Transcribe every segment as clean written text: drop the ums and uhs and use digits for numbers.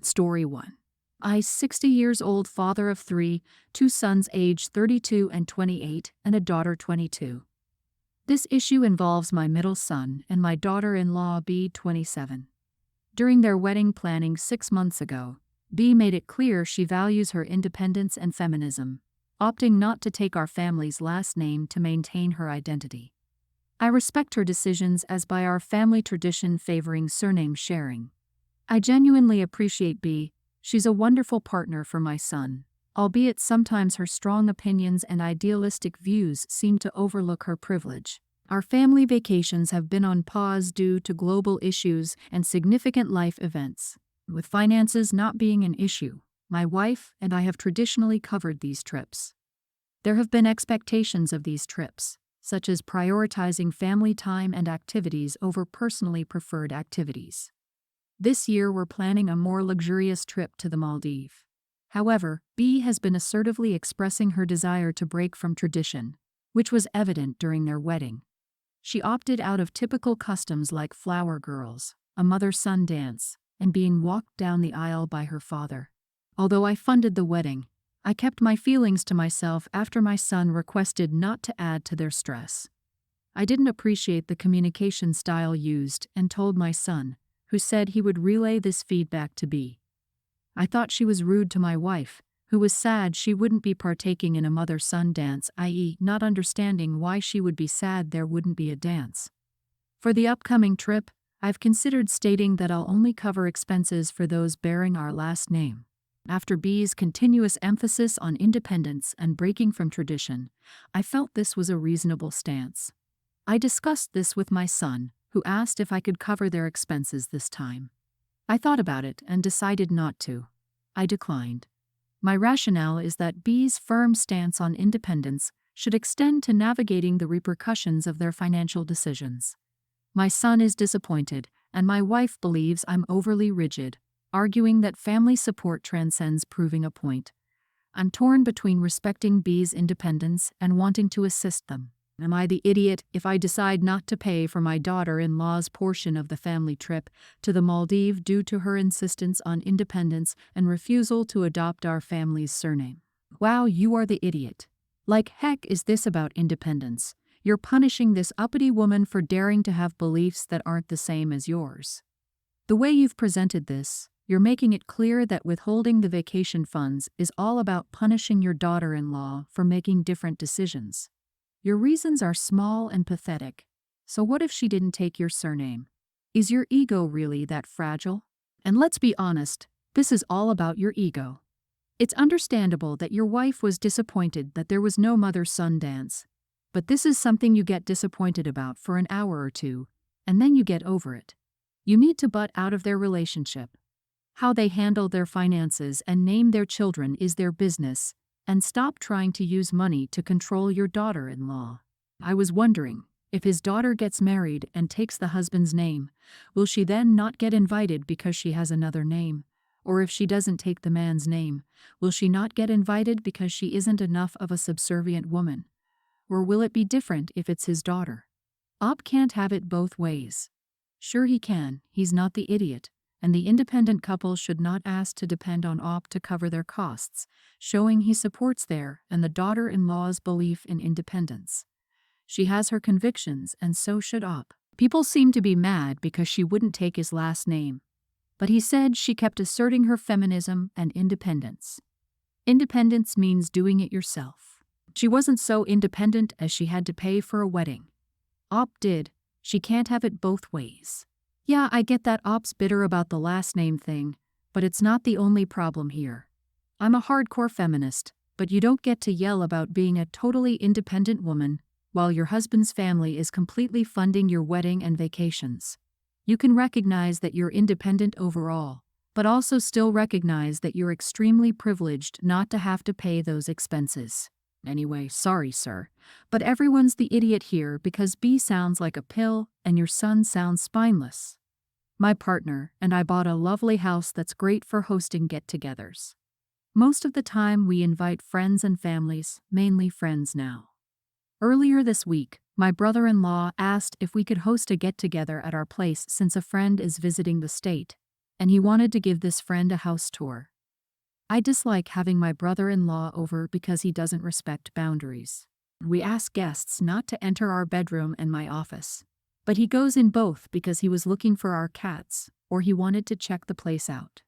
Story 1. I, 60 years old father of 3, 2 sons aged 32 and 28, and a daughter 22. This issue involves my middle son and my daughter-in-law B, 27. During their wedding planning 6 months ago, B made it clear she values her independence and feminism, opting not to take our family's last name to maintain her identity. I respect her decisions as by our family tradition favoring surname sharing. I genuinely appreciate B. She's a wonderful partner for my son, albeit sometimes her strong opinions and idealistic views seem to overlook her privilege. Our family vacations have been on pause due to global issues and significant life events. With finances not being an issue, my wife and I have traditionally covered these trips. There have been expectations of these trips, such as prioritizing family time and activities over personally preferred activities. This year we're planning a more luxurious trip to the Maldives. However, B has been assertively expressing her desire to break from tradition, which was evident during their wedding. She opted out of typical customs like flower girls, a mother-son dance, and being walked down the aisle by her father. Although I funded the wedding, I kept my feelings to myself after my son requested not to add to their stress. I didn't appreciate the communication style used and told my son, who said he would relay this feedback to B. I thought she was rude to my wife, who was sad she wouldn't be partaking in a mother-son dance, i.e., not understanding why she would be sad there wouldn't be a dance. For the upcoming trip, I've considered stating that I'll only cover expenses for those bearing our last name. After B's continuous emphasis on independence and breaking from tradition, I felt this was a reasonable stance. I discussed this with my son, who asked if I could cover their expenses this time. I thought about it and decided not to. I declined. My rationale is that B's firm stance on independence should extend to navigating the repercussions of their financial decisions. My son is disappointed, and my wife believes I'm overly rigid, arguing that family support transcends proving a point. I'm torn between respecting B's independence and wanting to assist them. Am I the idiot if I decide not to pay for my daughter-in-law's portion of the family trip to the Maldives due to her insistence on independence and refusal to adopt our family's surname? Wow, you are the idiot. Like heck is this about independence? You're punishing this uppity woman for daring to have beliefs that aren't the same as yours. The way you've presented this, you're making it clear that withholding the vacation funds is all about punishing your daughter-in-law for making different decisions. Your reasons are small and pathetic. So what if she didn't take your surname? Is your ego really that fragile? And let's be honest, this is all about your ego. It's understandable that your wife was disappointed that there was no mother-son dance. But this is something you get disappointed about for an hour or two, and then you get over it. You need to butt out of their relationship. How they handle their finances and name their children is their business, and stop trying to use money to control your daughter-in-law. I was wondering, if his daughter gets married and takes the husband's name, will she then not get invited because she has another name? Or if she doesn't take the man's name, will she not get invited because she isn't enough of a subservient woman? Or will it be different if it's his daughter? Op can't have it both ways. Sure he can, he's not the idiot, and the independent couple should not ask to depend on Op to cover their costs, showing he supports their and the daughter-in-law's belief in independence. She has her convictions, and so should Op. People seem to be mad because she wouldn't take his last name, but he said she kept asserting her feminism and independence. Independence means doing it yourself. She wasn't so independent as she had to pay for a wedding. Op did. She can't have it both ways. Yeah, I get that Op's bitter about the last name thing, but it's not the only problem here. I'm a hardcore feminist, but you don't get to yell about being a totally independent woman while your husband's family is completely funding your wedding and vacations. You can recognize that you're independent overall, but also still recognize that you're extremely privileged not to have to pay those expenses. Anyway, sorry, sir, but everyone's the idiot here because B sounds like a pill and your son sounds spineless. My partner and I bought a lovely house that's great for hosting get-togethers. Most of the time we invite friends and families, mainly friends now. Earlier this week, my brother-in-law asked if we could host a get-together at our place since a friend is visiting the state, and he wanted to give this friend a house tour. I dislike having my brother-in-law over because he doesn't respect boundaries. We ask guests not to enter our bedroom and my office. But he goes in both because he was looking for our cats, or he wanted to check the place out.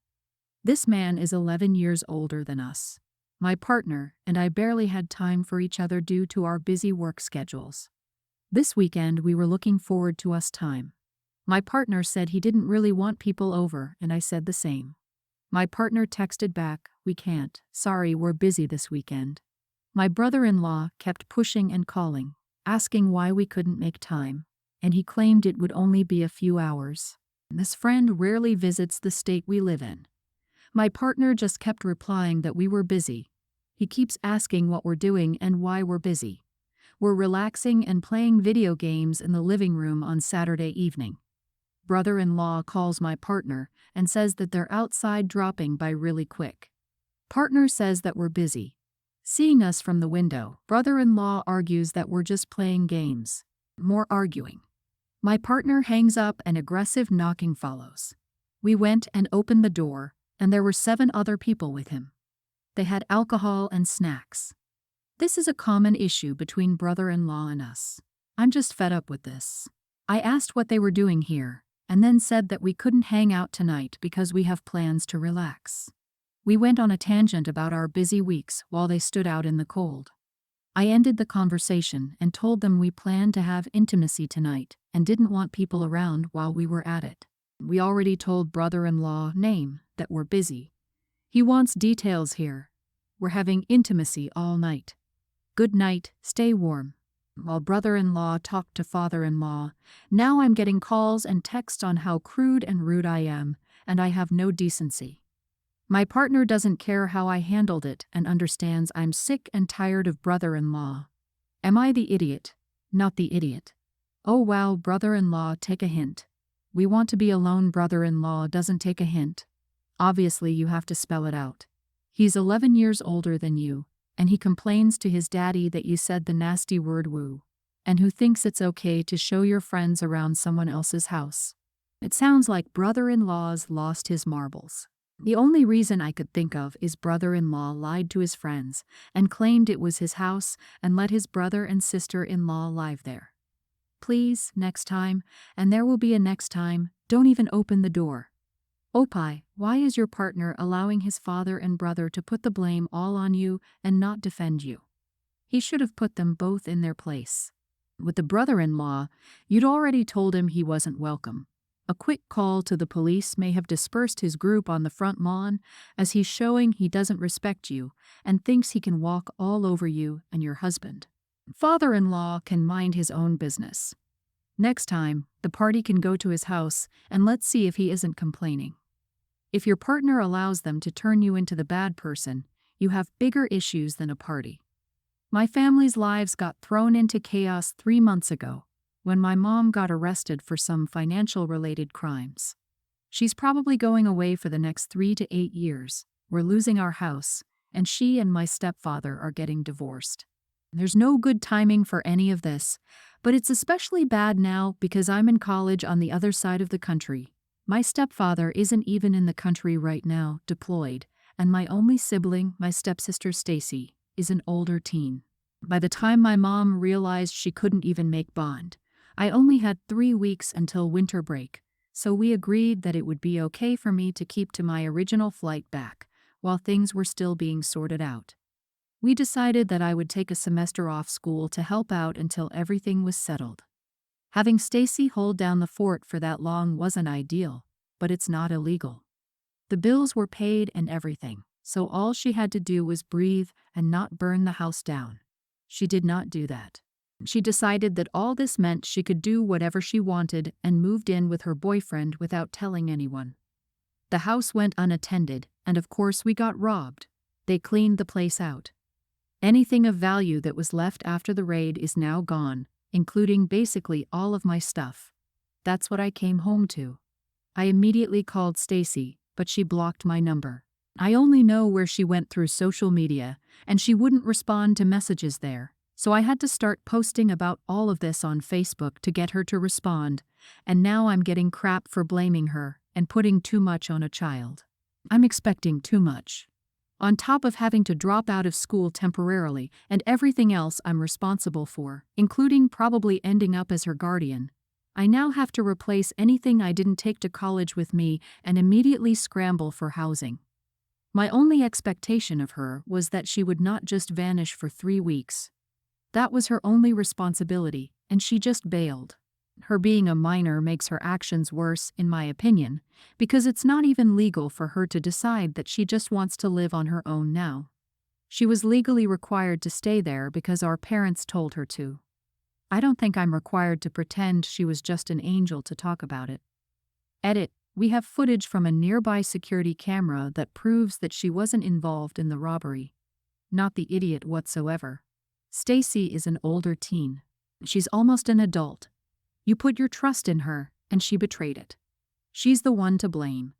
This man is 11 years older than us. My partner and I barely had time for each other due to our busy work schedules. This weekend we were looking forward to us time. My partner said he didn't really want people over, and I said the same. My partner texted back, "We can't, sorry, we're busy this weekend." My brother-in-law kept pushing and calling, asking why we couldn't make time, and he claimed it would only be a few hours. This friend rarely visits the state we live in. My partner just kept replying that we were busy. He keeps asking what we're doing and why we're busy. We're relaxing and playing video games in the living room on Saturday evening. Brother-in-law calls my partner and says that they're outside dropping by really quick. Partner says that we're busy. Seeing us from the window, brother-in-law argues that we're just playing games. More arguing. My partner hangs up and aggressive knocking follows. We went and opened the door, and there were 7 other people with him. They had alcohol and snacks. This is a common issue between brother-in-law and us. I'm just fed up with this. I asked what they were doing here, and then said that we couldn't hang out tonight because we have plans to relax. We went on a tangent about our busy weeks while they stood out in the cold. I ended the conversation and told them we planned to have intimacy tonight and didn't want people around while we were at it. We already told brother-in-law name that we're busy. He wants details here. We're having intimacy all night. Good night, stay warm. While brother-in-law talked to father-in-law, now I'm getting calls and texts on how crude and rude I am, and I have no decency. My partner doesn't care how I handled it and understands I'm sick and tired of brother-in-law. Am I the idiot? Not the idiot. Oh wow, brother-in-law, take a hint. We want to be alone. Brother-in-law doesn't take a hint. Obviously you have to spell it out. He's 11 years older than you, and he complains to his daddy that you said the nasty word woo, and who thinks it's okay to show your friends around someone else's house. It sounds like brother-in-law's lost his marbles. The only reason I could think of is brother-in-law lied to his friends and claimed it was his house and let his brother and sister-in-law live there. Please, next time, and there will be a next time, don't even open the door. Opie, why is your partner allowing his father and brother to put the blame all on you and not defend you? He should have put them both in their place. With the brother-in-law, you'd already told him he wasn't welcome. A quick call to the police may have dispersed his group on the front lawn, as he's showing he doesn't respect you and thinks he can walk all over you and your husband. Father-in-law can mind his own business. Next time, the party can go to his house and let's see if he isn't complaining. If your partner allows them to turn you into the bad person, you have bigger issues than a party. My family's lives got thrown into chaos 3 months ago, when my mom got arrested for some financial-related crimes. She's probably going away for the next 3 to 8 years. We're losing our house, and she and my stepfather are getting divorced. There's no good timing for any of this, but it's especially bad now because I'm in college on the other side of the country. My stepfather isn't even in the country right now, deployed, and my only sibling, my stepsister Stacy, is an older teen. By the time my mom realized she couldn't even make bond, I only had 3 weeks until winter break, so we agreed that it would be okay for me to keep to my original flight back, while things were still being sorted out. We decided that I would take a semester off school to help out until everything was settled. Having Stacy hold down the fort for that long wasn't ideal, but it's not illegal. The bills were paid and everything, so all she had to do was breathe and not burn the house down. She did not do that. She decided that all this meant she could do whatever she wanted and moved in with her boyfriend without telling anyone. The house went unattended, and of course we got robbed. They cleaned the place out. Anything of value that was left after the raid is now gone, including basically all of my stuff. That's what I came home to. I immediately called Stacy, but she blocked my number. I only know where she went through social media, and she wouldn't respond to messages there. So I had to start posting about all of this on Facebook to get her to respond, and now I'm getting crap for blaming her, and putting too much on a child. I'm expecting too much. On top of having to drop out of school temporarily and everything else I'm responsible for, including probably ending up as her guardian, I now have to replace anything I didn't take to college with me and immediately scramble for housing. My only expectation of her was that she would not just vanish for 3 weeks. That was her only responsibility, and she just bailed. Her being a minor makes her actions worse, in my opinion, because it's not even legal for her to decide that she just wants to live on her own now. She was legally required to stay there because our parents told her to. I don't think I'm required to pretend she was just an angel to talk about it. Edit: we have footage from a nearby security camera that proves that she wasn't involved in the robbery. Not the idiot whatsoever. Stacy is an older teen. She's almost an adult. You put your trust in her, and she betrayed it. She's the one to blame.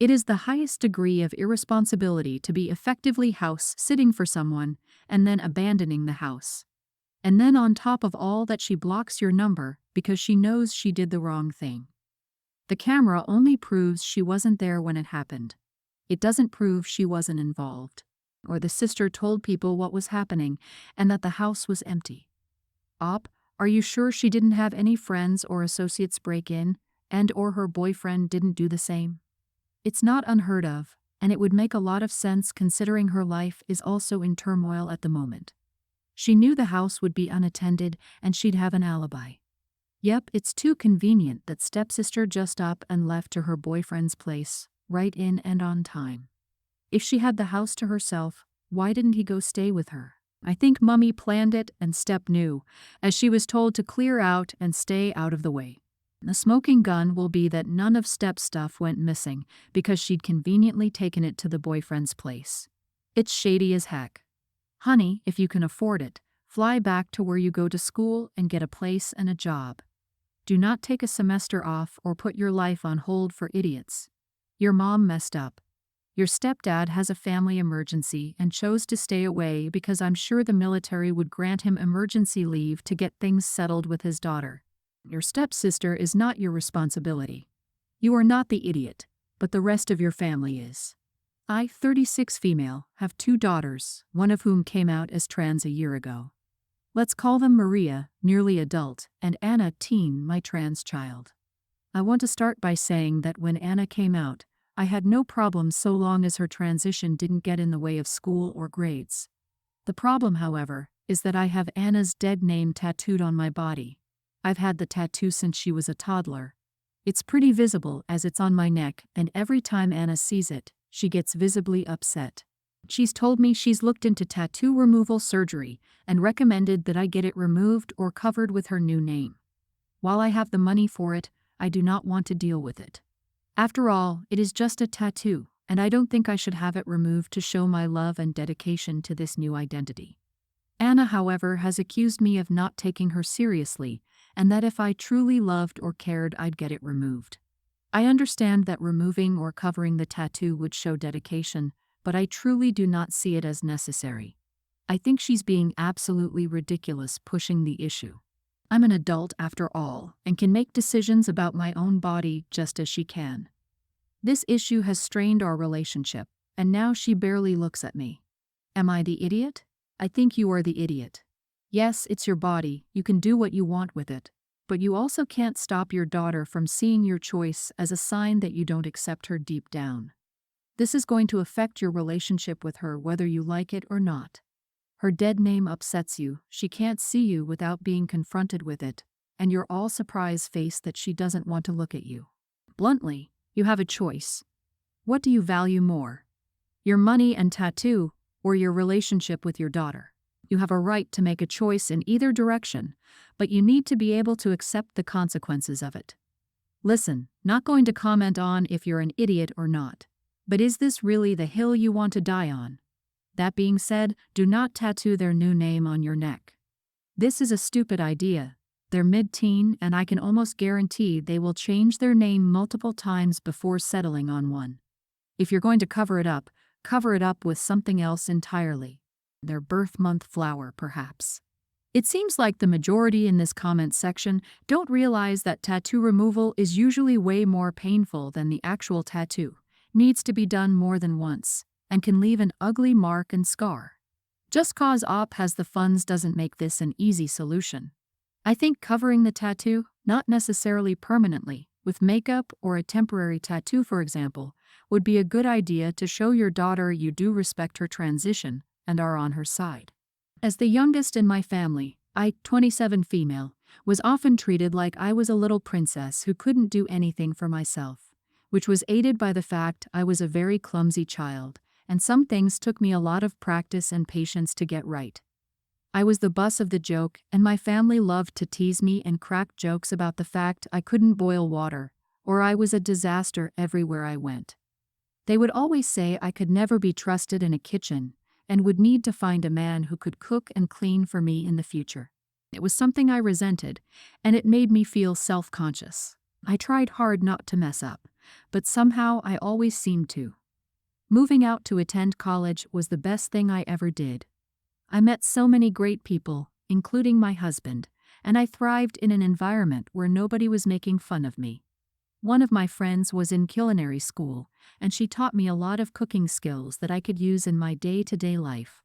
It is the highest degree of irresponsibility to be effectively house-sitting for someone and then abandoning the house. And then on top of all that, she blocks your number because she knows she did the wrong thing. The camera only proves she wasn't there when it happened. It doesn't prove she wasn't involved, or the sister told people what was happening and that the house was empty. Are you sure she didn't have any friends or associates break in, and or her boyfriend didn't do the same? It's not unheard of, and it would make a lot of sense considering her life is also in turmoil at the moment. She knew the house would be unattended and she'd have an alibi. Yep, it's too convenient that stepsister just up and left to her boyfriend's place, right in and on time. If she had the house to herself, why didn't he go stay with her? I think Mummy planned it and Step knew, as she was told to clear out and stay out of the way. The smoking gun will be that none of Step's stuff went missing because she'd conveniently taken it to the boyfriend's place. It's shady as heck. Honey, if you can afford it, fly back to where you go to school and get a place and a job. Do not take a semester off or put your life on hold for idiots. Your mom messed up. Your stepdad has a family emergency and chose to stay away because I'm sure the military would grant him emergency leave to get things settled with his daughter. Your stepsister is not your responsibility. You are not the idiot, but the rest of your family is. I, 36 female, have 2 daughters, one of whom came out as trans a year ago. Let's call them Maria, nearly adult, and Anna, teen, my trans child. I want to start by saying that when Anna came out, I had no problem so long as her transition didn't get in the way of school or grades. The problem, however, is that I have Anna's dead name tattooed on my body. I've had the tattoo since she was a toddler. It's pretty visible as it's on my neck, and every time Anna sees it, she gets visibly upset. She's told me she's looked into tattoo removal surgery and recommended that I get it removed or covered with her new name. While I have the money for it, I do not want to deal with it. After all, it is just a tattoo, and I don't think I should have it removed to show my love and dedication to this new identity. Anna, however, has accused me of not taking her seriously, and that if I truly loved or cared, I'd get it removed. I understand that removing or covering the tattoo would show dedication, but I truly do not see it as necessary. I think she's being absolutely ridiculous pushing the issue. I'm an adult after all, and can make decisions about my own body just as she can. This issue has strained our relationship, and now she barely looks at me. Am I the idiot? I think you are the idiot. Yes, it's your body, you can do what you want with it, but you also can't stop your daughter from seeing your choice as a sign that you don't accept her deep down. This is going to affect your relationship with her whether you like it or not. Her dead name upsets you, she can't see you without being confronted with it, and you're all surprised face that she doesn't want to look at you. Bluntly, you have a choice. What do you value more? Your money and tattoo, or your relationship with your daughter? You have a right to make a choice in either direction, but you need to be able to accept the consequences of it. Listen, not going to comment on if you're an idiot or not, but is this really the hill you want to die on? That being said, do not tattoo their new name on your neck. This is a stupid idea. They're mid-teen, and I can almost guarantee they will change their name multiple times before settling on one. If you're going to cover it up with something else entirely. Their birth month flower, perhaps. It seems like the majority in this comment section don't realize that tattoo removal is usually way more painful than the actual tattoo, needs to be done more than once, and can leave an ugly mark and scar. Just cause OP has the funds doesn't make this an easy solution. I think covering the tattoo, not necessarily permanently, with makeup or a temporary tattoo for example, would be a good idea to show your daughter you do respect her transition and are on her side. As the youngest in my family, I, 27 female, was often treated like I was a little princess who couldn't do anything for myself, which was aided by the fact I was a very clumsy child, and some things took me a lot of practice and patience to get right. I was the butt of the joke, and my family loved to tease me and crack jokes about the fact I couldn't boil water, or I was a disaster everywhere I went. They would always say I could never be trusted in a kitchen, and would need to find a man who could cook and clean for me in the future. It was something I resented, and it made me feel self-conscious. I tried hard not to mess up, but somehow I always seemed to. Moving out to attend college was the best thing I ever did. I met so many great people, including my husband, and I thrived in an environment where nobody was making fun of me. One of my friends was in culinary school, and she taught me a lot of cooking skills that I could use in my day-to-day life.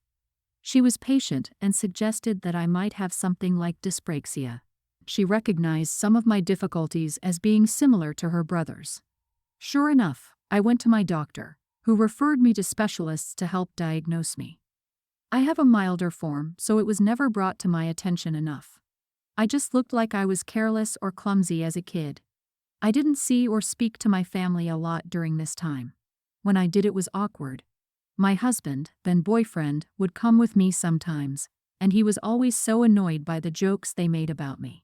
She was patient and suggested that I might have something like dyspraxia. She recognized some of my difficulties as being similar to her brother's. Sure enough, I went to my doctor, who referred me to specialists to help diagnose me. I have a milder form, so it was never brought to my attention enough. I just looked like I was careless or clumsy as a kid. I didn't see or speak to my family a lot during this time. When I did, it was awkward. My husband, then boyfriend, would come with me sometimes, and he was always so annoyed by the jokes they made about me.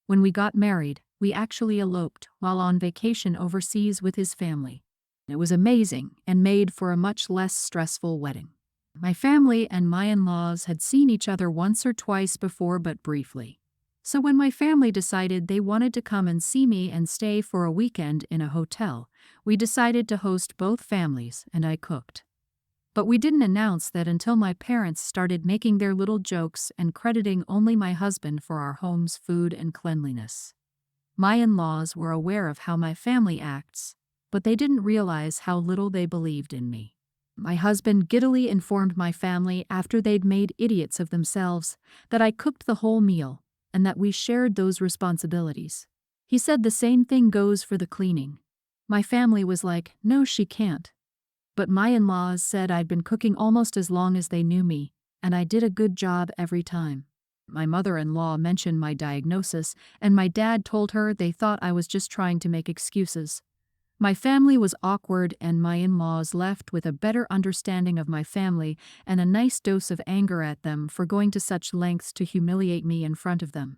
When we got married, we actually eloped while on vacation overseas with his family. It was amazing and made for a much less stressful wedding. My family and my in-laws had seen each other once or twice before, but briefly. So when my family decided they wanted to come and see me and stay for a weekend in a hotel, we decided to host both families, and I cooked. But we didn't announce that until my parents started making their little jokes and crediting only my husband for our home's food and cleanliness. My in-laws were aware of how my family acts, but they didn't realize how little they believed in me. My husband giddily informed my family after they'd made idiots of themselves that I cooked the whole meal, and that we shared those responsibilities. He said the same thing goes for the cleaning. My family was like, no, she can't. But my in-laws said I'd been cooking almost as long as they knew me, and I did a good job every time. My mother-in-law mentioned my diagnosis, and my dad told her they thought I was just trying to make excuses. My family was awkward, and my in-laws left with a better understanding of my family and a nice dose of anger at them for going to such lengths to humiliate me in front of them.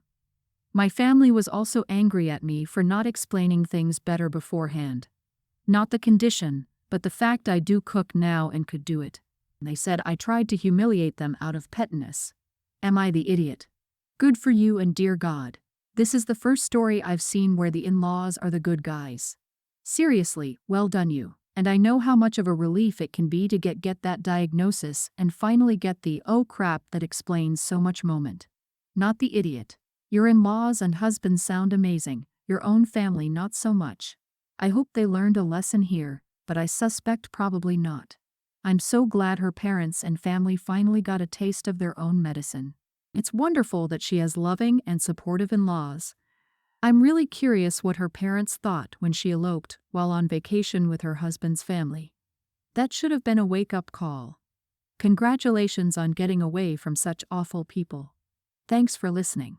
My family was also angry at me for not explaining things better beforehand. Not the condition, but the fact I do cook now and could do it. They said I tried to humiliate them out of pettiness. Am I the idiot? Good for you, and dear God. This is the first story I've seen where the in-laws are the good guys. Seriously, well done you, and I know how much of a relief it can be to get that diagnosis and finally get the oh crap that explains so much moment. Not the idiot. Your in-laws and husband sound amazing, your own family not so much. I hope they learned a lesson here, but I suspect probably not. I'm so glad her parents and family finally got a taste of their own medicine. It's wonderful that she has loving and supportive in-laws. I'm really curious what her parents thought when she eloped while on vacation with her husband's family. That should have been a wake-up call. Congratulations on getting away from such awful people. Thanks for listening.